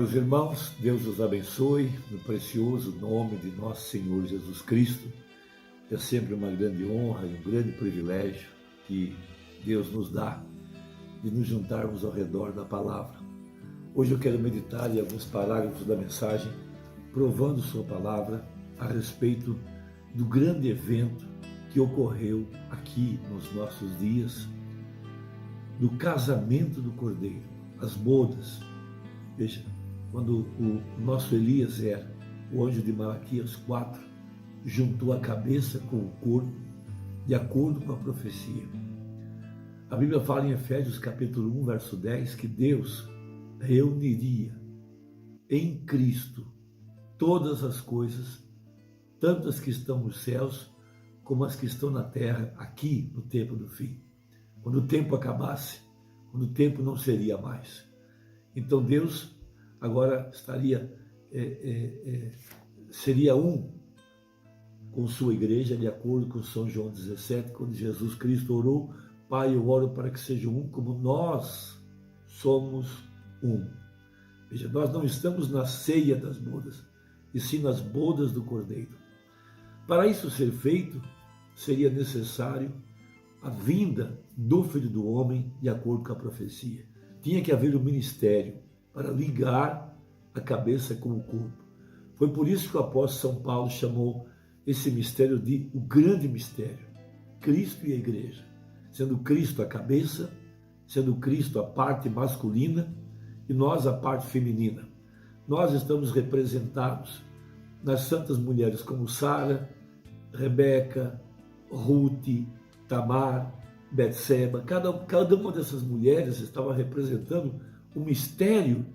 Caros irmãos, Deus os abençoe no precioso nome de nosso Senhor Jesus Cristo. É sempre uma grande honra e um grande privilégio que Deus nos dá de nos juntarmos ao redor da palavra. Hoje eu quero meditar em alguns parágrafos da mensagem, provando sua palavra a respeito do grande evento que ocorreu aqui nos nossos dias, do casamento do Cordeiro, as bodas. Veja, quando o nosso Eliezer, o anjo de Malaquias 4, juntou a cabeça com o corpo, de acordo com a profecia. A Bíblia fala em Efésios capítulo 1, verso 10, que Deus reuniria em Cristo todas as coisas, tanto as que estão nos céus, como as que estão na terra, aqui no tempo do fim. Quando o tempo acabasse, quando o tempo não seria mais. Então Deus agora seria um com sua igreja, de acordo com São João 17, quando Jesus Cristo orou: Pai, eu oro para que seja um como nós somos um. Veja, nós não estamos na ceia das bodas, e sim nas bodas do Cordeiro. Para isso ser feito, seria necessário a vinda do Filho do Homem, de acordo com a profecia. Tinha que haver um ministério para ligar a cabeça com o corpo. Foi por isso que o apóstolo São Paulo chamou esse mistério de o grande mistério, Cristo e a igreja, sendo Cristo a cabeça, sendo Cristo a parte masculina e nós a parte feminina. Nós estamos representados nas santas mulheres como Sara, Rebeca, Ruth, Tamar, Betseba. Cada uma dessas mulheres estava representando o mistério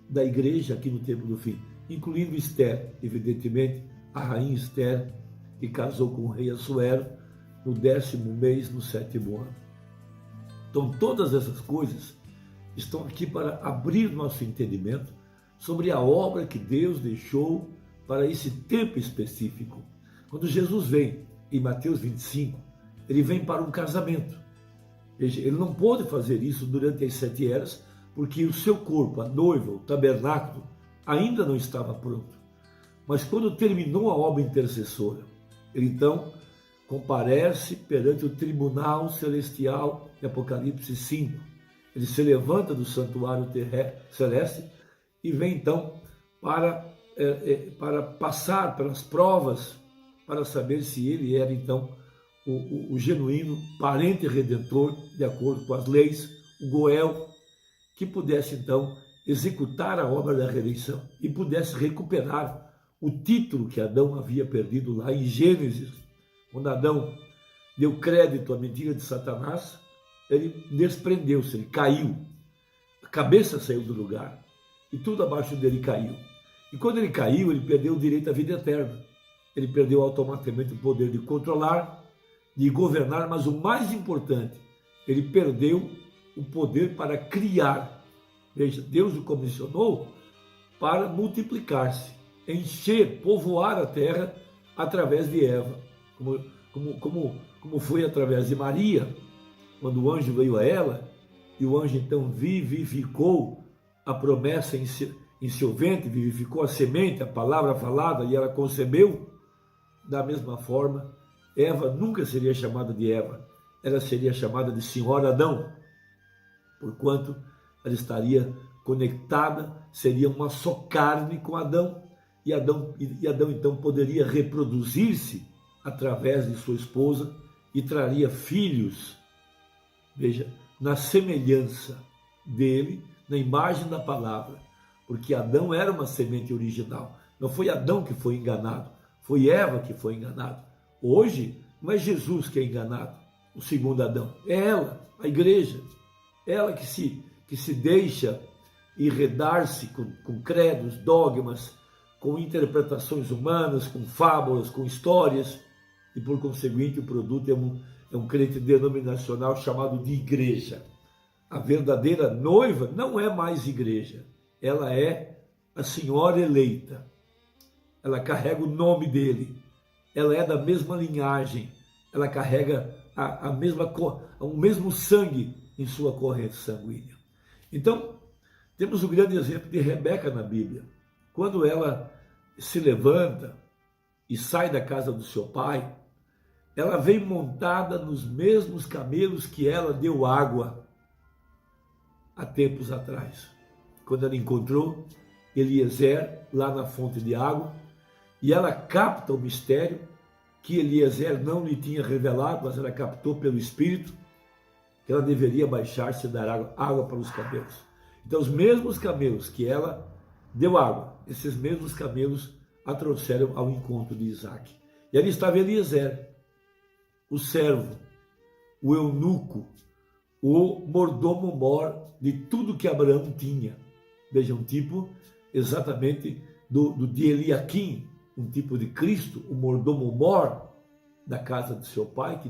da igreja aqui no tempo do fim, incluindo Esther, evidentemente, a rainha Esther, que casou com o rei Assuero no 10º mês, no 7º ano. Então, todas essas coisas estão aqui para abrir nosso entendimento sobre a obra que Deus deixou para esse tempo específico. Quando Jesus vem, em Mateus 25, ele vem para um casamento. Veja, ele não pôde fazer isso durante as 7 eras, porque o seu corpo, a noiva, o tabernáculo, ainda não estava pronto. Mas quando terminou a obra intercessora, ele então comparece perante o tribunal celestial de Apocalipse 5. Ele se levanta do santuário celeste e vem então para passar pelas provas, para saber se ele era então o genuíno parente redentor, de acordo com as leis, o Goel, que pudesse então executar a obra da redenção e pudesse recuperar o título que Adão havia perdido lá em Gênesis. Quando Adão deu crédito à mentira de Satanás, ele desprendeu-se, ele caiu, a cabeça saiu do lugar e tudo abaixo dele caiu. E quando ele caiu, ele perdeu o direito à vida eterna. Ele perdeu automaticamente o poder de controlar, de governar, mas o mais importante, ele perdeu o poder para criar. Veja, Deus o comissionou para multiplicar-se, encher, povoar a terra através de Eva, como foi através de Maria, quando o anjo veio a ela, e o anjo então vivificou a promessa em seu ventre, vivificou a semente, a palavra falada, e ela concebeu. Da mesma forma, Eva nunca seria chamada de Eva, ela seria chamada de Senhora Adão, porquanto ela estaria conectada, seria uma só carne com Adão, e Adão então poderia reproduzir-se através de sua esposa e traria filhos, veja, na semelhança dele, na imagem da palavra, porque Adão era uma semente original, não foi Adão que foi enganado, foi Eva que foi enganada. Hoje não é Jesus que é enganado, o segundo Adão, é ela, a igreja, ela que se deixa enredar-se com credos, dogmas, com interpretações humanas, com fábulas, com histórias, e por conseguinte o produto é um crente denominacional chamado de igreja. A verdadeira noiva não é mais igreja, ela é a senhora eleita, ela carrega o nome dele, ela é da mesma linhagem, ela carrega o mesmo sangue em sua corrente sanguínea. Então, Temos o grande exemplo de Rebeca na Bíblia. Quando ela se levanta e sai da casa do seu pai, ela vem montada nos mesmos camelos que ela deu água há tempos atrás. Quando ela encontrou Eliezer lá na fonte de água, e ela capta o mistério que Eliezer não lhe tinha revelado, mas ela captou pelo Espírito, que ela deveria baixar-se e dar água para os camelos. Então, os mesmos camelos que ela deu água, esses mesmos camelos a trouxeram ao encontro de Isaac. E ali estava Eliezer, o servo, o eunuco, o mordomo-mor de tudo que Abraão tinha. Veja, um tipo exatamente de Eliaquim, um tipo de Cristo, o mordomo-mor da casa de seu pai,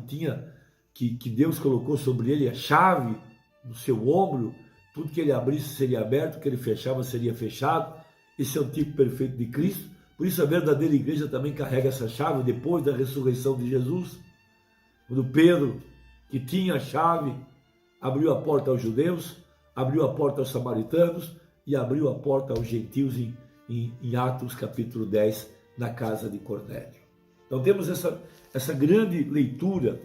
que Deus colocou sobre ele a chave no seu ombro, tudo que ele abrisse seria aberto, que ele fechava seria fechado. Esse é o tipo perfeito de Cristo. Por isso a verdadeira igreja também carrega essa chave depois da ressurreição de Jesus. Quando Pedro, que tinha a chave, abriu a porta aos judeus, abriu a porta aos samaritanos e abriu a porta aos gentios em Atos capítulo 10, na casa de Cornélio. Então temos essa grande leitura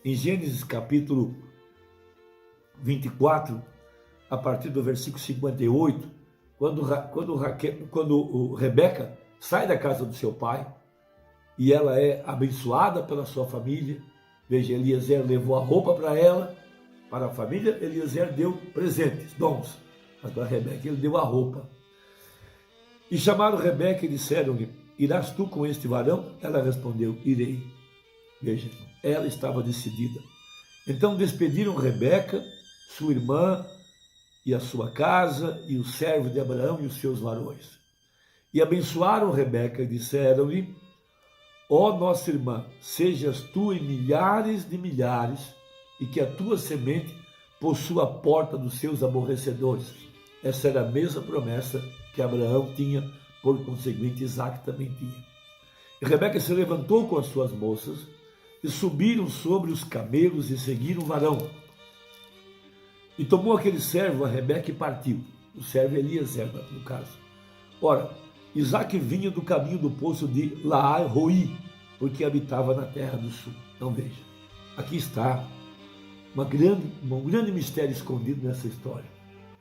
em Gênesis capítulo 24, a partir do versículo 58, quando Rebeca sai da casa do seu pai e ela é abençoada pela sua família. Veja, Eliezer levou a roupa para ela, para a família. Eliezer deu presentes, dons, mas para Rebeca ele deu a roupa. E chamaram Rebeca e disseram-lhe: irás tu com este varão? Ela respondeu: irei. Veja, ela estava decidida. Então despediram Rebeca, sua irmã, e a sua casa, e o servo de Abraão e os seus varões. E abençoaram Rebeca e disseram-lhe: ó nossa irmã, sejas tu em milhares de milhares, e que a tua semente possua a porta dos seus aborrecedores. Essa era a mesma promessa que Abraão tinha, por conseguinte Isaac também tinha. E Rebeca se levantou com as suas moças, e subiram sobre os camelos e seguiram o varão. E tomou aquele servo a Rebeca e partiu. O servo Eliezer, no caso. Ora, Isaac vinha do caminho do poço de Laai-Roi, porque habitava na terra do sul. Então veja, aqui está um grande mistério escondido nessa história.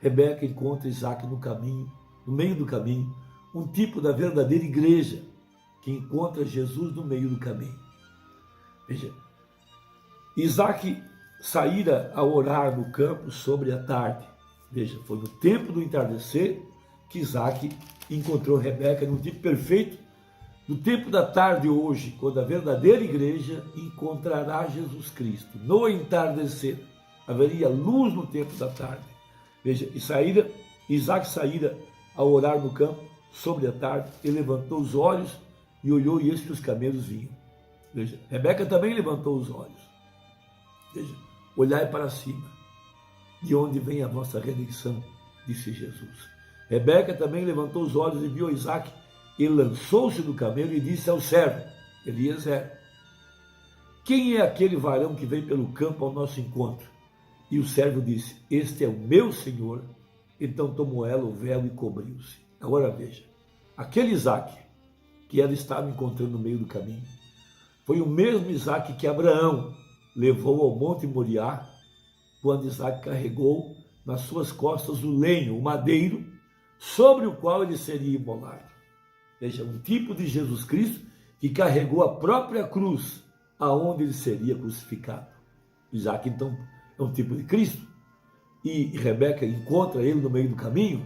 Rebeca encontra Isaac no caminho, no meio do caminho, um tipo da verdadeira igreja, que encontra Jesus no meio do caminho. Veja, Isaac saíra a orar no campo sobre a tarde. Veja, foi no tempo do entardecer que Isaac encontrou Rebeca num tipo perfeito. No tempo da tarde hoje, quando a verdadeira igreja encontrará Jesus Cristo, no entardecer, haveria luz no tempo da tarde. Veja, Isaac saíra a orar no campo sobre a tarde, e levantou os olhos e olhou, e eis que os camelos vinham. Veja, Rebeca também levantou os olhos. Veja, olhai para cima, de onde vem a vossa redenção, disse Jesus. Rebeca também levantou os olhos e viu Isaac, e lançou-se do camelo e disse ao servo, Eliezer: quem é aquele varão que vem pelo campo ao nosso encontro? E o servo disse: este é o meu senhor. Então tomou ela o véu e cobriu-se. Agora veja, aquele Isaac que ela estava encontrando no meio do caminho, foi o mesmo Isaac que Abraão levou ao Monte Moriá, quando Isaac carregou nas suas costas o lenho, o madeiro, sobre o qual ele seria imolado. Veja, um tipo de Jesus Cristo que carregou a própria cruz, aonde ele seria crucificado. Isaac, então, é um tipo de Cristo. E Rebeca encontra ele no meio do caminho.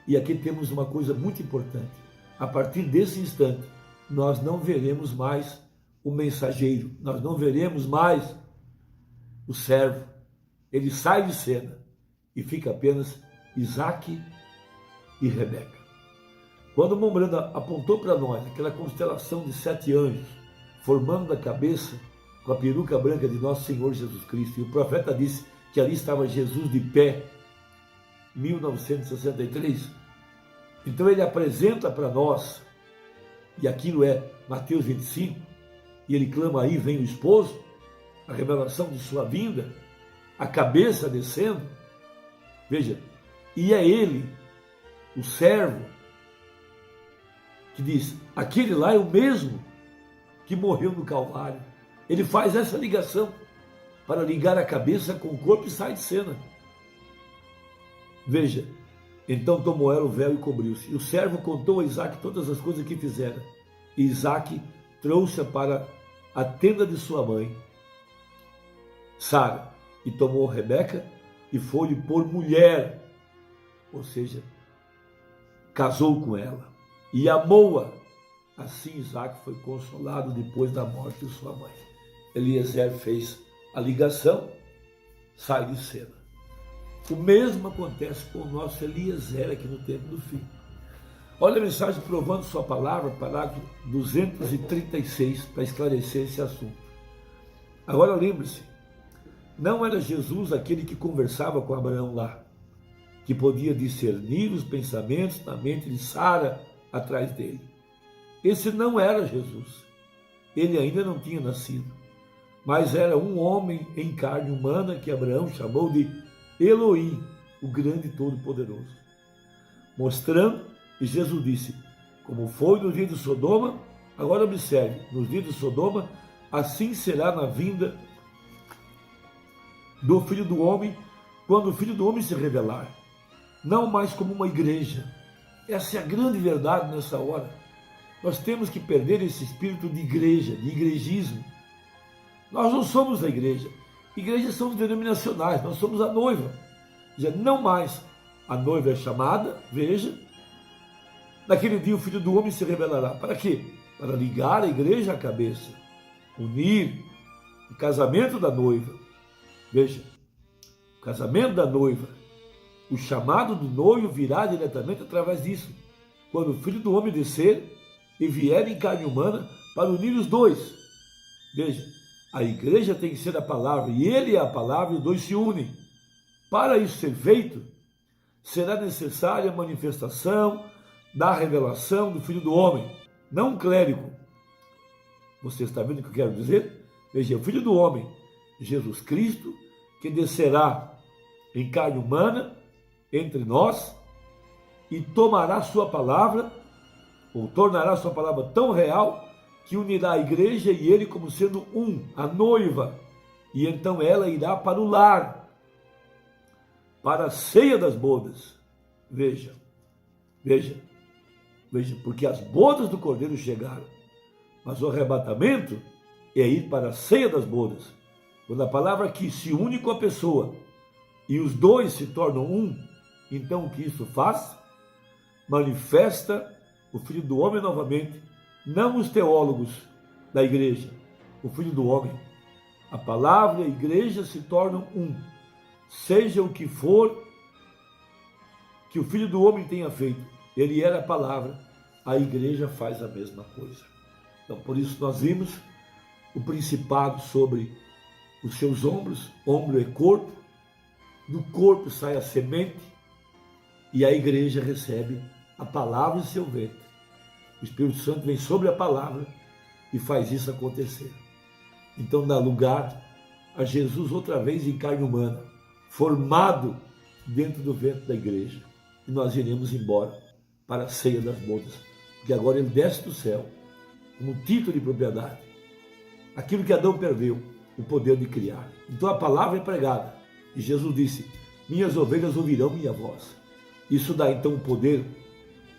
E aqui temos uma coisa muito importante. A partir desse instante, nós não veremos mais o mensageiro, nós não veremos mais o servo. Ele sai de cena e fica apenas Isaac e Rebeca. Quando Mombrana apontou para nós aquela constelação de 7 anjos, formando a cabeça com a peruca branca de nosso Senhor Jesus Cristo, e o profeta disse que ali estava Jesus de pé, 1963, então ele apresenta para nós, e aquilo é Mateus 25, e ele clama: aí vem o esposo, a revelação de sua vinda, a cabeça descendo. Veja, E é ele, o servo, que diz, aquele lá é o mesmo que morreu no Calvário. Ele faz essa ligação para ligar a cabeça com o corpo e sai de cena. Veja, então tomou ela o véu e cobriu-se. E o servo contou a Isaque todas as coisas que fizera. E Isaque trouxe-a para a tenda de sua mãe, Sara, e tomou Rebeca e foi-lhe por mulher, ou seja, casou com ela e amou-a. Assim Isaque foi consolado depois da morte de sua mãe. Eliezer fez a ligação, sai de cena. O mesmo acontece com o nosso Eliezer aqui no tempo do fim. Olha a mensagem provando sua palavra, parágrafo 236, para esclarecer esse assunto. Agora lembre-se, não era Jesus aquele que conversava com Abraão lá, que podia discernir os pensamentos na mente de Sara atrás dele. Esse não era Jesus. Ele ainda não tinha nascido, mas era um homem em carne humana que Abraão chamou de Elohim, o grande e todo-poderoso. Mostrando, e Jesus disse, como foi no dia de Sodoma, agora observe, nos dias de Sodoma, assim será na vinda do Filho do Homem, quando o Filho do Homem se revelar, não mais como uma igreja. Essa é a grande verdade nessa hora. Nós temos que perder esse espírito de igreja, de igrejismo. Nós não somos a igreja. Igrejas são denominacionais, nós somos a noiva. Já não mais. A noiva é chamada, veja, naquele dia o Filho do Homem se revelará. Para quê? Para ligar a igreja à cabeça, unir o casamento da noiva. Veja, o casamento da noiva, o chamado do noivo virá diretamente através disso. Quando o Filho do Homem descer e vier em carne humana para unir os dois. Veja, a igreja tem que ser a palavra, e ele é a palavra, e os dois se unem. Para isso ser feito, será necessária a manifestação da revelação do Filho do Homem, não um clérigo. Você está vendo o que eu quero dizer? Veja, o Filho do Homem, Jesus Cristo, que descerá em carne humana entre nós e tomará sua palavra, ou tornará sua palavra tão real, que unirá a igreja e ele como sendo um, a noiva, e então ela irá para o lar, para a ceia das bodas. Veja, porque as bodas do Cordeiro chegaram, mas o arrebatamento é ir para a ceia das bodas. Quando a palavra aqui se une com a pessoa e os dois se tornam um, então o que isso faz? Manifesta o Filho do Homem novamente, não os teólogos da igreja, o Filho do Homem. A palavra e a igreja se tornam um. Seja o que for que o Filho do Homem tenha feito, ele era a palavra, a igreja faz a mesma coisa. Então, por isso nós vimos o principado sobre os seus ombros, ombro é corpo, do corpo sai a semente e a igreja recebe a palavra em seu ventre. O Espírito Santo vem sobre a palavra e faz isso acontecer. Então dá lugar a Jesus outra vez em carne humana, formado dentro do ventre da igreja. E nós iremos embora para a ceia das bodas, porque agora ele desce do céu como título de propriedade. Aquilo que Adão perdeu, o poder de criar. Então a palavra é pregada. E Jesus disse, minhas ovelhas ouvirão minha voz. Isso dá então o poder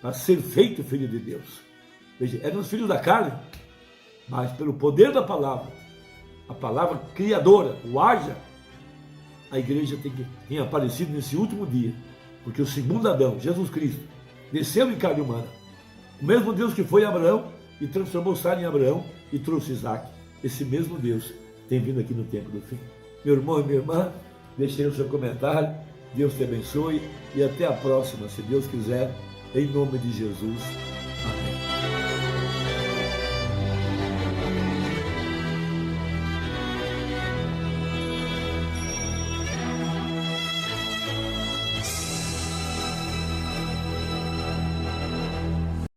para ser feito filho de Deus. Veja, eram os filhos da carne, mas pelo poder da palavra, a palavra criadora, o haja, a igreja tem aparecido nesse último dia, porque o segundo Adão, Jesus Cristo, desceu em carne humana. O mesmo Deus que foi Abraão e transformou Sara em Abraão e trouxe Isaque. Esse mesmo Deus tem vindo aqui no tempo do fim. Meu irmão e minha irmã, deixe aí o seu comentário. Deus te abençoe e até a próxima, se Deus quiser, em nome de Jesus.